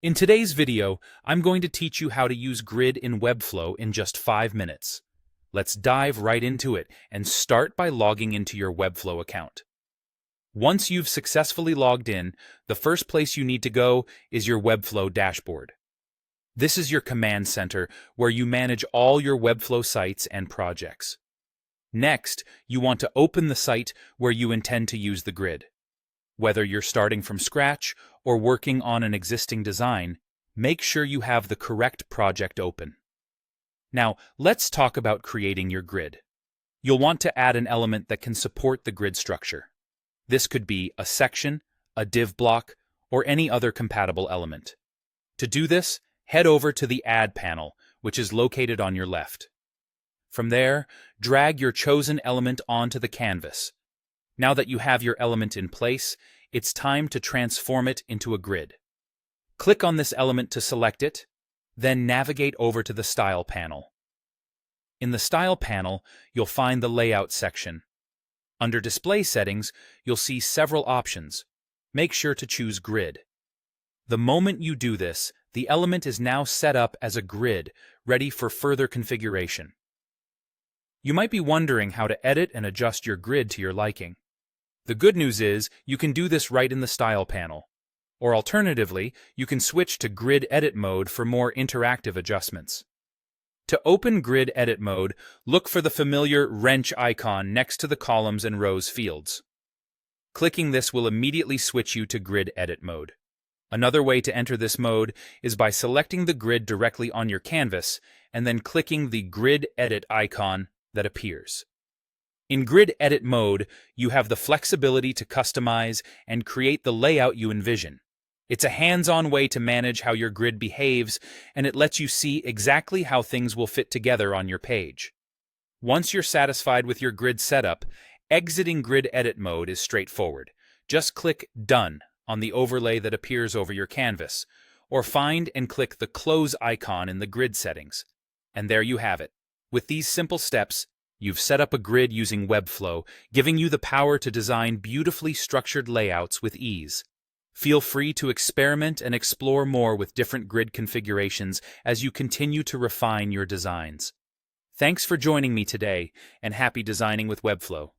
In today's video, I'm going to teach you how to use Grid in Webflow in just 5 minutes. Let's dive right into it and start by logging into your Webflow account. Once you've successfully logged in, the first place you need to go is your Webflow dashboard. This is your command center where you manage all your Webflow sites and projects. Next, you want to open the site where you intend to use the grid. Whether you're starting from scratch or working on an existing design, make sure you have the correct project open. Now, let's talk about creating your grid. You'll want to add an element that can support the grid structure. This could be a section, a div block, or any other compatible element. To do this, head over to the Add panel, which is located on your left. From there, drag your chosen element onto the canvas. Now that you have your element in place, it's time to transform it into a grid. Click on this element to select it, then navigate over to the Style panel. In the Style panel, you'll find the Layout section. Under Display Settings, you'll see several options. Make sure to choose Grid. The moment you do this, the element is now set up as a grid, ready for further configuration. You might be wondering how to edit and adjust your grid to your liking. The good news is you can do this right in the Style panel. Or alternatively, you can switch to Grid Edit mode for more interactive adjustments. To open Grid Edit mode, look for the familiar wrench icon next to the columns and rows fields. Clicking this will immediately switch you to Grid Edit mode. Another way to enter this mode is by selecting the grid directly on your canvas and then clicking the Grid Edit icon that appears. In Grid Edit mode, you have the flexibility to customize and create the layout you envision. It's a hands-on way to manage how your grid behaves, and it lets you see exactly how things will fit together on your page. Once you're satisfied with your grid setup, exiting Grid Edit mode is straightforward. Just click Done on the overlay that appears over your canvas, or find and click the Close icon in the grid settings. And there you have it. With these simple steps, you've set up a grid using Webflow, giving you the power to design beautifully structured layouts with ease. Feel free to experiment and explore more with different grid configurations as you continue to refine your designs. Thanks for joining me today, and happy designing with Webflow.